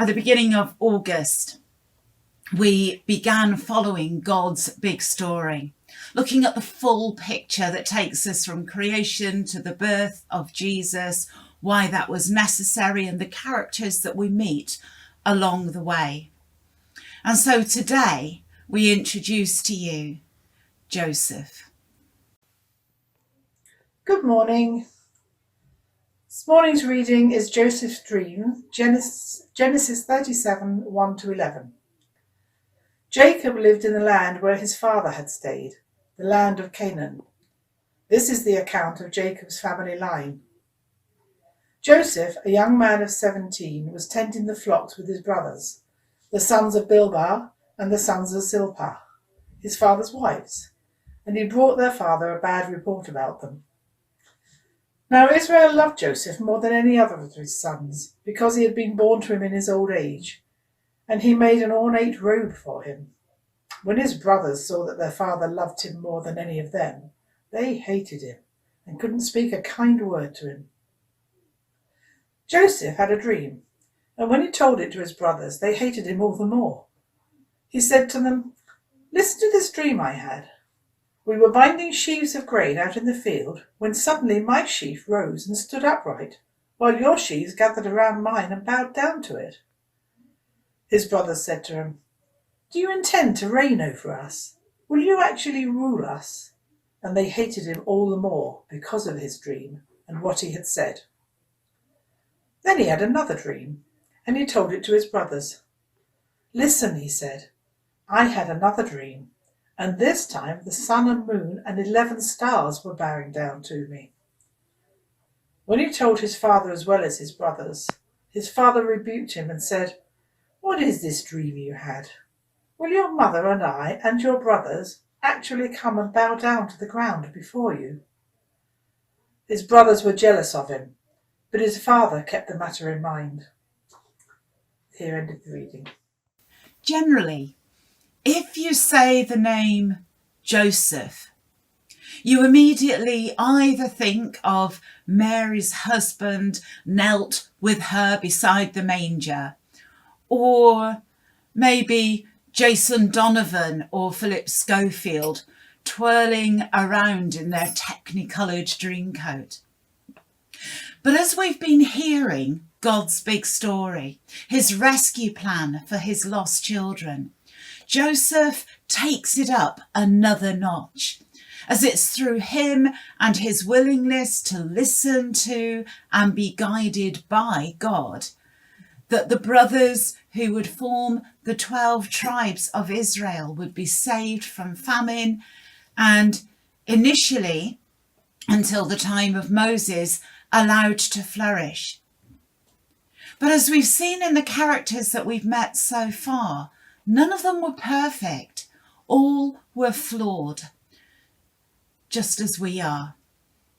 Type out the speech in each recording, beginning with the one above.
At the beginning of August, we began following God's big story, looking at the full picture that takes us from creation to the birth of Jesus, why that was necessary, and the characters that we meet along the way. And so today we introduce to you Joseph. Good morning. This morning's reading is Joseph's dream, Genesis 37, 1-11. Jacob lived in the land where his father had stayed, the land of Canaan. This is the account of Jacob's family line. Joseph, a young man of 17, was tending the flocks with his brothers, the sons of Bilhah and the sons of Zilpah, his father's wives, and he brought their father a bad report about them. Now Israel loved Joseph more than any other of his sons, because he had been born to him in his old age, and he made an ornate robe for him. When his brothers saw that their father loved him more than any of them, they hated him and couldn't speak a kind word to him. Joseph had a dream, and when he told it to his brothers, they hated him all the more. He said to them, "Listen to this dream I had. We were binding sheaves of grain out in the field when suddenly my sheaf rose and stood upright, while your sheaves gathered around mine and bowed down to it." His brothers said to him, "Do you intend to reign over us? Will you actually rule us?" And they hated him all the more because of his dream and what he had said. Then he had another dream, and he told it to his brothers. "Listen," he said, "I had another dream, and this time the sun and moon and 11 stars were bowing down to me." When he told his father as well as his brothers, his father rebuked him and said, "What is this dream you had? Will your mother and I and your brothers actually come and bow down to the ground before you?" His brothers were jealous of him, but his father kept the matter in mind. Here ended the reading. Generally, if you say the name Joseph, you immediately either think of Mary's husband knelt with her beside the manger, or maybe Jason Donovan or Philip Schofield twirling around in their technicoloured dreamcoat. But as we've been hearing God's big story, his rescue plan for his lost children, Joseph takes it up another notch, as it's through him and his willingness to listen to and be guided by God that the brothers who would form the 12 tribes of Israel would be saved from famine and initially, until the time of Moses, allowed to flourish. But as we've seen in the characters that we've met so far, none of them were perfect. All were flawed, just as we are.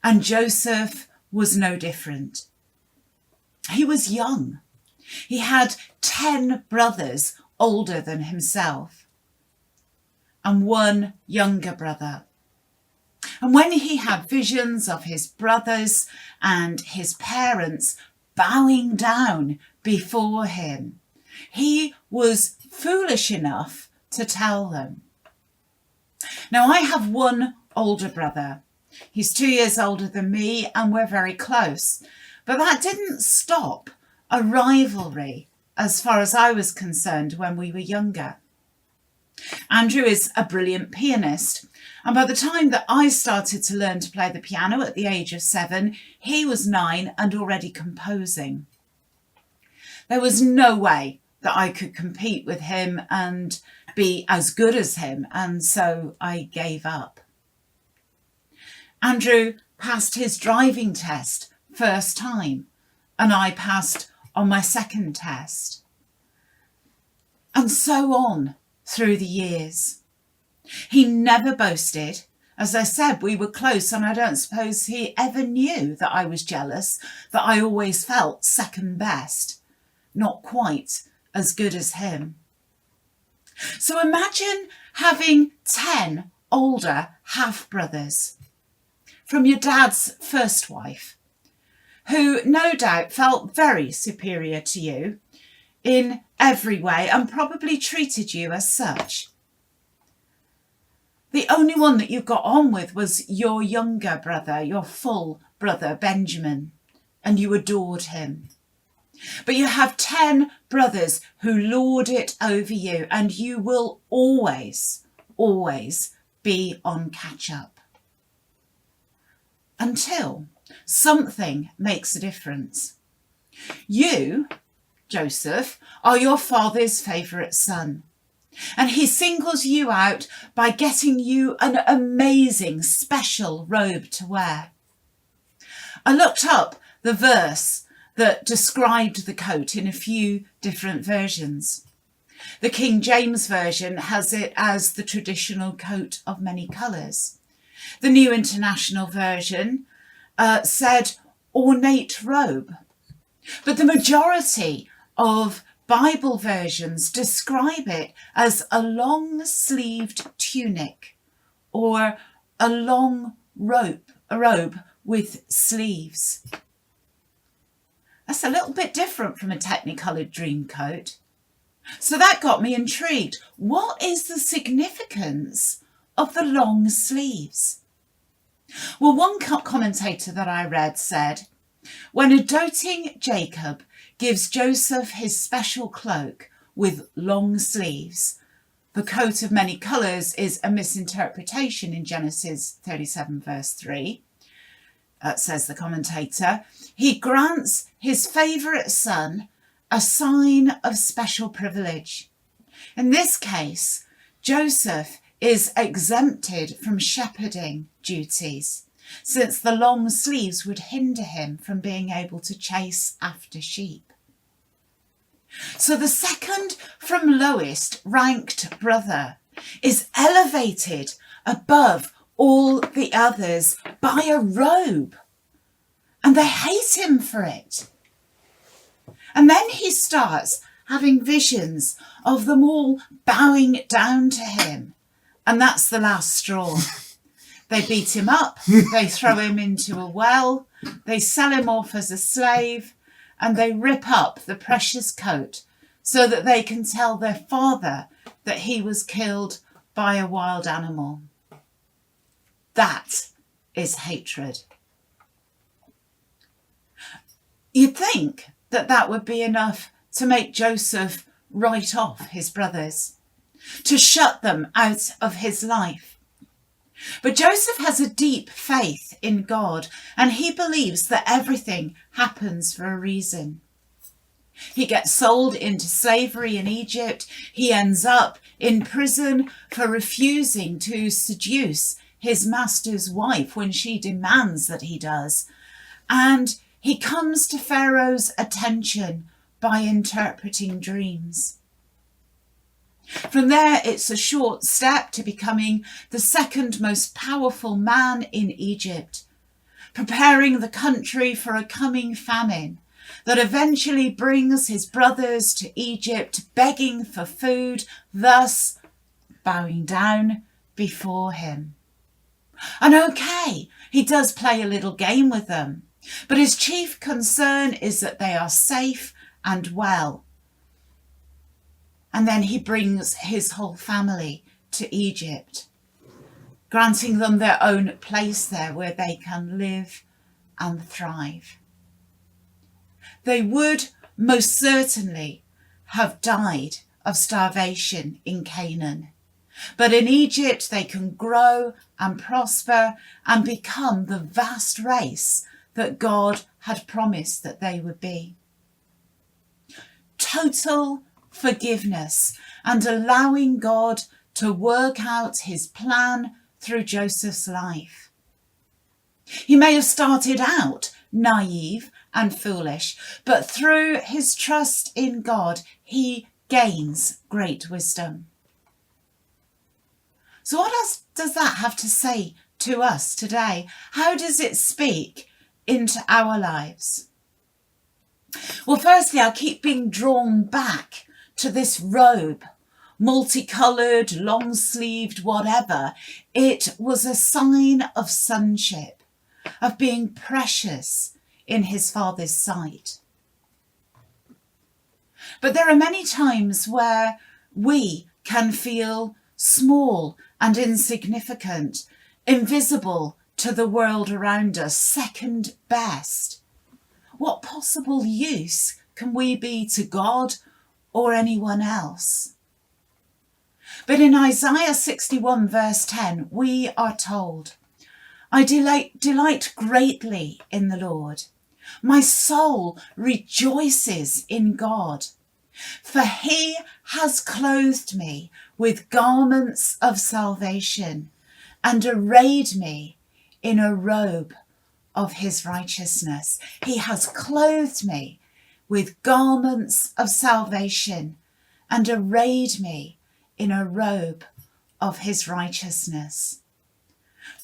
And Joseph was no different. He was young. He had 10 brothers older than himself and one younger brother. And when he had visions of his brothers and his parents bowing down before him, he was foolish enough to tell them. Now, I have one older brother. He's 2 years older than me and we're very close. But that didn't stop a rivalry as far as I was concerned when we were younger. Andrew is a brilliant pianist, and by the time that I started to learn to play the piano at the age of 7, he was 9 and already composing. There was no way that I could compete with him and be as good as him, and so I gave up. Andrew passed his driving test first time, and I passed on my second test. And so on through the years. He never boasted. As I said, we were close, and I don't suppose he ever knew that I was jealous, that I always felt second best, not quite as good as him. So imagine having 10 older half-brothers from your dad's first wife, who no doubt felt very superior to you in every way and probably treated you as such. The only one that you got on with was your younger brother, your full brother, Benjamin, and you adored him. But you have 10 brothers who lord it over you, and you will always, always be on catch up. Until something makes a difference. You, Joseph, are your father's favourite son. And he singles you out by getting you an amazing special robe to wear. I looked up the verse that described the coat in a few different versions. The King James Version has it as the traditional coat of many colours. The New International Version said ornate robe. But the majority of Bible versions describe it as a long-sleeved tunic or a long robe with sleeves. That's a little bit different from a technicoloured dream coat. So that got me intrigued. What is the significance of the long sleeves? Well, one commentator that I read said, when a doting Jacob gives Joseph his special cloak with long sleeves, the coat of many colours is a misinterpretation in Genesis 37 verse 3, says the commentator. He grants his favourite son a sign of special privilege. In this case, Joseph is exempted from shepherding duties, since the long sleeves would hinder him from being able to chase after sheep. So the second from lowest ranked brother is elevated above all the others by a robe, and they hate him for it. And then he starts having visions of them all bowing down to him, and that's the last straw. They beat him up, they throw him into a well, they sell him off as a slave, and they rip up the precious coat so that they can tell their father that he was killed by a wild animal. That is hatred. You'd think that that would be enough to make Joseph write off his brothers, to shut them out of his life. But Joseph has a deep faith in God, and he believes that everything happens for a reason. He gets sold into slavery in Egypt. He ends up in prison for refusing to seduce his master's wife when she demands that he does. And he comes to Pharaoh's attention by interpreting dreams. From there, it's a short step to becoming the second most powerful man in Egypt, preparing the country for a coming famine that eventually brings his brothers to Egypt, begging for food, thus bowing down before him. And okay, he does play a little game with them, but his chief concern is that they are safe and well. And then he brings his whole family to Egypt, granting them their own place there where they can live and thrive. They would most certainly have died of starvation in Canaan, but in Egypt they can grow and prosper and become the vast race that God had promised that they would be. Total forgiveness and allowing God to work out his plan through Joseph's life. He may have started out naive and foolish, but through his trust in God, he gains great wisdom. So what else does that have to say to us today? How does it speak into our lives? Well, firstly, I keep being drawn back to this robe, multicoloured, long-sleeved, whatever. It was a sign of sonship, of being precious in his father's sight. But there are many times where we can feel small and insignificant, invisible to the world around us, second best. What possible use can we be to God or anyone else? But in Isaiah 61 verse 10, we are told, I delight greatly in the Lord. My soul rejoices in God, for he has clothed me with garments of salvation and arrayed me in a robe of his righteousness. He has clothed me with garments of salvation and arrayed me in a robe of his righteousness.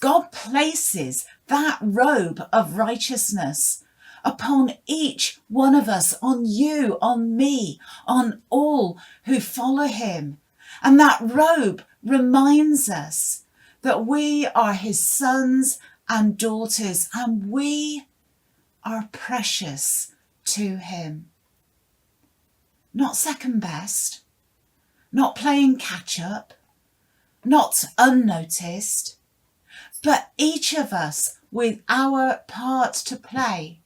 God places that robe of righteousness upon each one of us, on you, on me, on all who follow him. And that robe reminds us that we are his sons and daughters, and we are precious to him. Not second best, not playing catch up, not unnoticed, but each of us with our part to play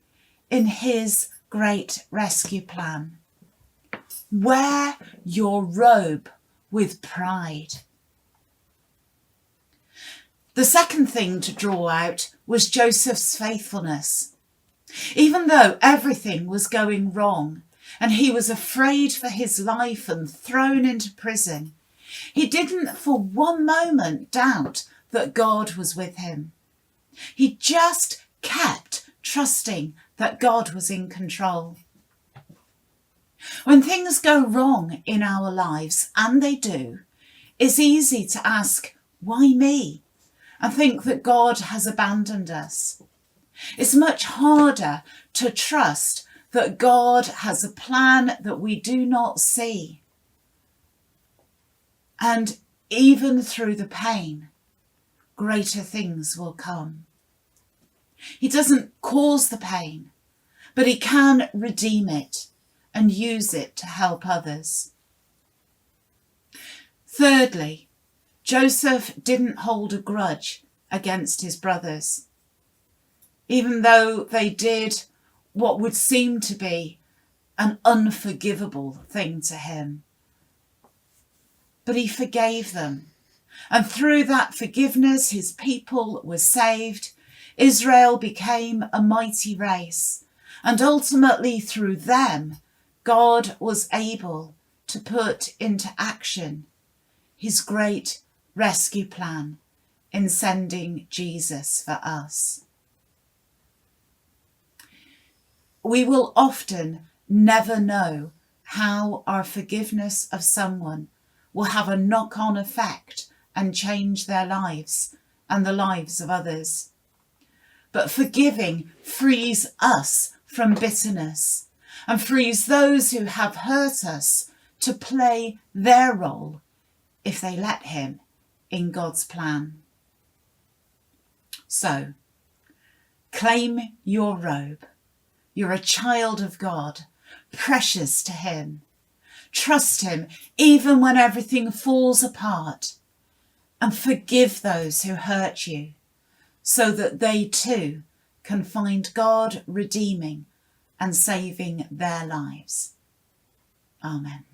in his great rescue plan. Wear your robe with pride. The second thing to draw out was Joseph's faithfulness. Even though everything was going wrong and he was afraid for his life and thrown into prison, he didn't for one moment doubt that God was with him. He just kept trusting that God was in control. When things go wrong in our lives, and they do, it's easy to ask, why me? And think that God has abandoned us. It's much harder to trust that God has a plan that we do not see. And even through the pain, greater things will come. He doesn't cause the pain, but he can redeem it and use it to help others. Thirdly, Joseph didn't hold a grudge against his brothers, even though they did what would seem to be an unforgivable thing to him. But he forgave them, and through that forgiveness, his people were saved. Israel became a mighty race, and ultimately through them, God was able to put into action his great rescue plan in sending Jesus for us. We will often never know how our forgiveness of someone will have a knock-on effect and change their lives and the lives of others. But forgiving frees us from bitterness and frees those who have hurt us to play their role if they let him in God's plan. So, claim your robe. You're a child of God, precious to him. Trust him even when everything falls apart, and forgive those who hurt you, so that they too can find God redeeming and saving their lives. Amen.